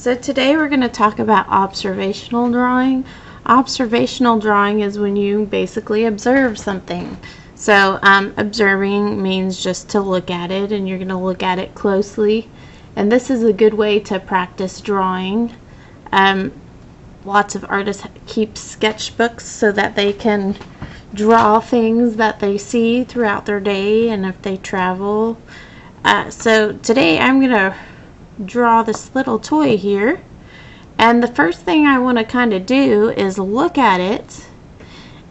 So today we're going to talk about observational drawing. Observational drawing is when you basically observe something. So observing means just to look at it, and you're going to look at it closely. And this is a good way to practice drawing. Lots of artists keep sketchbooks so that they can draw things that they see throughout their day and if they travel. So today I'm going to draw this little toy here, and the first thing I want to kind of do is look at it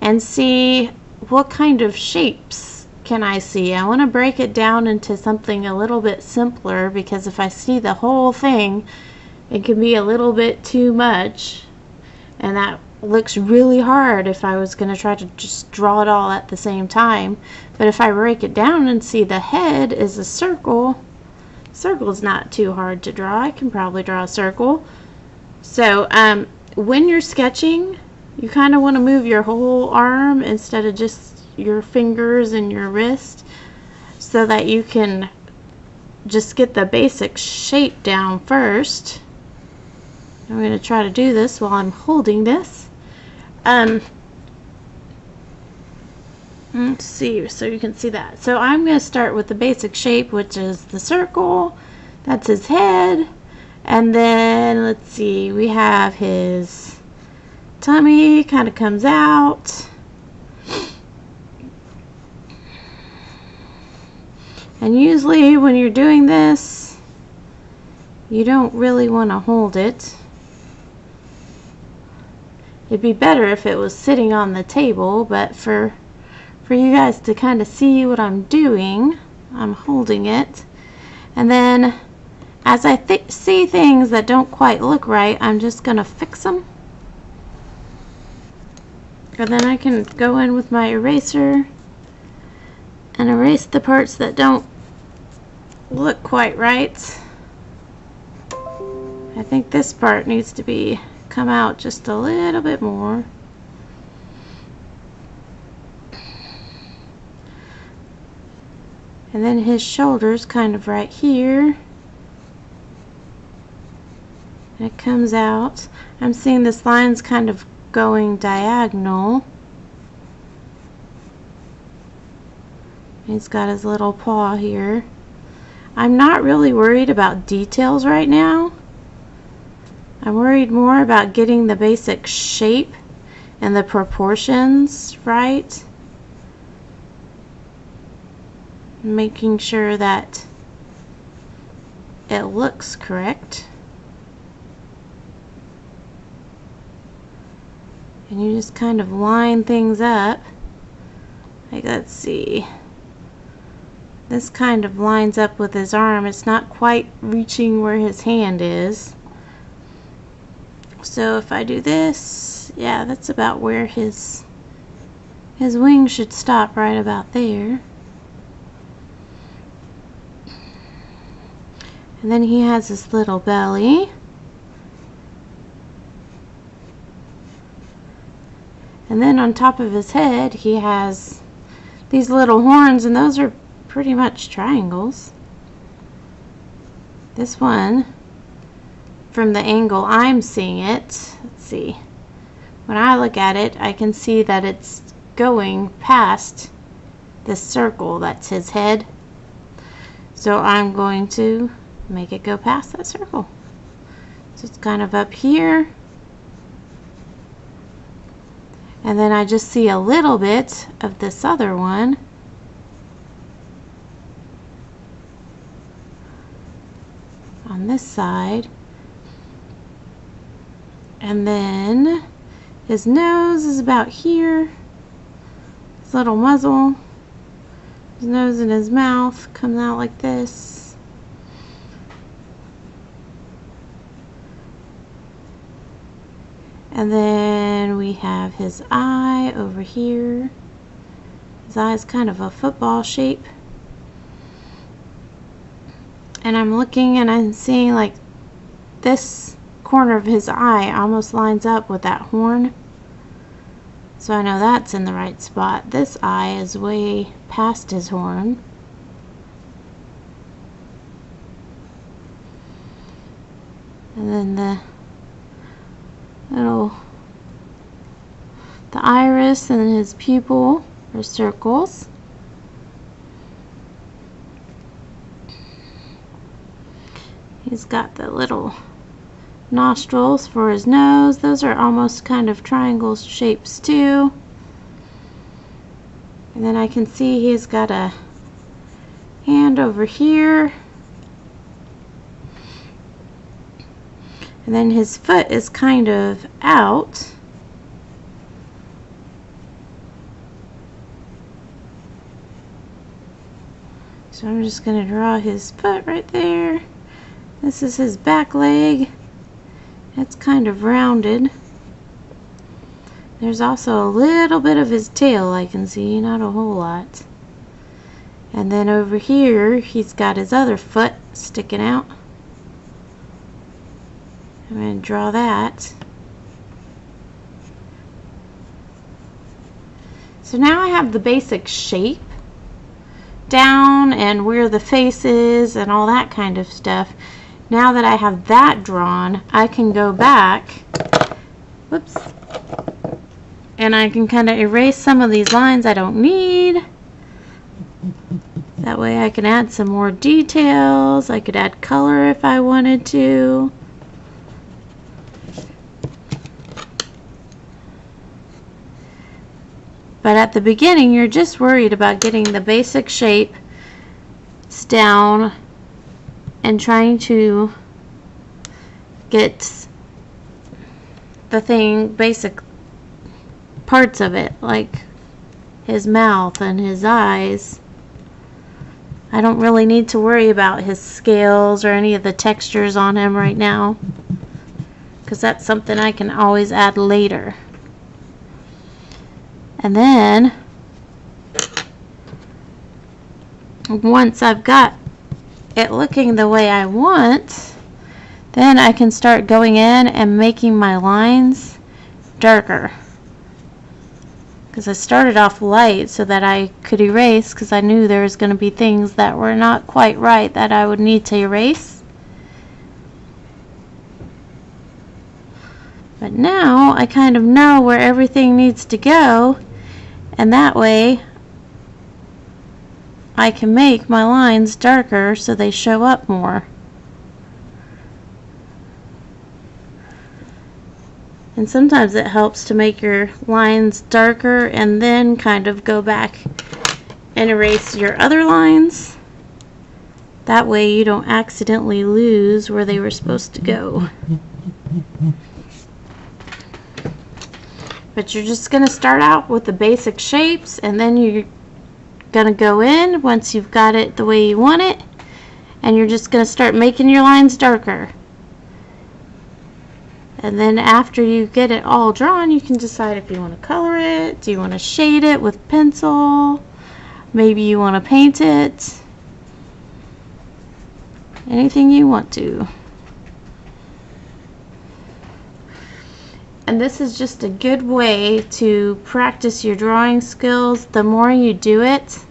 and see what kind of shapes can I see. I want to break it down into something a little bit simpler, because if I see the whole thing it can be a little bit too much, and that looks really hard if I was going to try to just draw it all at the same time. But if I break it down and see the head is a circle, circle's not too hard to draw. I can probably draw a circle. So when you're sketching, you kind of want to move your whole arm instead of just your fingers and your wrist, so that you can just get the basic shape down first. I'm going to try to do this while I'm holding this. Let's see, so you can see that. So I'm going to start with the basic shape, which is the circle. That's his head. And then, let's see, we have his tummy kind of comes out. And usually when you're doing this, you don't really want to hold it. It'd be better if it was sitting on the table, but for you guys to kind of see what I'm doing, I'm holding it. And then as I see things that don't quite look right, I'm just going to fix them. And then I can go in with my eraser and erase the parts that don't look quite right. I think this part needs to come out just a little bit more. And then his shoulders kind of right here. And it comes out. I'm seeing this line's kind of going diagonal. He's got his little paw here. I'm not really worried about details right now. I'm worried more about getting the basic shape and the proportions right. Making sure that it looks correct. And you just kind of line things up. Like, let's see. This kind of lines up with his arm. It's not quite reaching where his hand is. So if I do this, yeah, that's about where his wing should stop, right about there. And then he has this little belly. And then on top of his head he has these little horns, and those are pretty much triangles. This one, from the angle I'm seeing it, let's see, when I look at it I can see that it's going past this circle that's his head. So I'm going to make it go past that circle. So it's kind of up here, and then I just see a little bit of this other one. On this side. And then his nose is about here. His little muzzle, his nose and his mouth comes out like this. And then we have his eye over here. His eye is kind of a football shape. And I'm looking and I'm seeing like this corner of his eye almost lines up with that horn. So I know that's in the right spot. This eye is way past his horn. And then the iris and his pupil are circles. He's got the little nostrils for his nose. Those are almost kind of triangle shapes too. And then I can see he's got a hand over here. And then his foot is kind of out. So I'm just going to draw his foot right there. This is his back leg. It's kind of rounded. There's also a little bit of his tail I can see, not a whole lot. And then over here he's got his other foot sticking out. I'm going to draw that. So now I have the basic shape down and where the face is and all that kind of stuff. Now that I have that drawn, I can go back, whoops, and I can kind of erase some of these lines I don't need. That way I can add some more details. I could add color if I wanted to. But at the beginning, you're just worried about getting the basic shapes down and trying to get the basic parts of it, like his mouth and his eyes. I don't really need to worry about his scales or any of the textures on him right now, because that's something I can always add later. And then once I've got it looking the way I want, then I can start going in and making my lines darker. Because I started off light so that I could erase, because I knew there was going to be things that were not quite right that I would need to erase. But now I kind of know where everything needs to go, and that way I can make my lines darker so they show up more. And sometimes it helps to make your lines darker and then kind of go back and erase your other lines. That way you don't accidentally lose where they were supposed to go. But you're just going to start out with the basic shapes, and then you're going to go in once you've got it the way you want it, and you're just going to start making your lines darker. And then after you get it all drawn, you can decide if you want to color it, do you want to shade it with pencil, maybe you want to paint it, anything you want to. And this is just a good way to practice your drawing skills. The more you do it,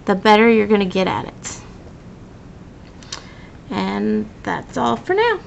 the better you're going to get at it. And that's all for now.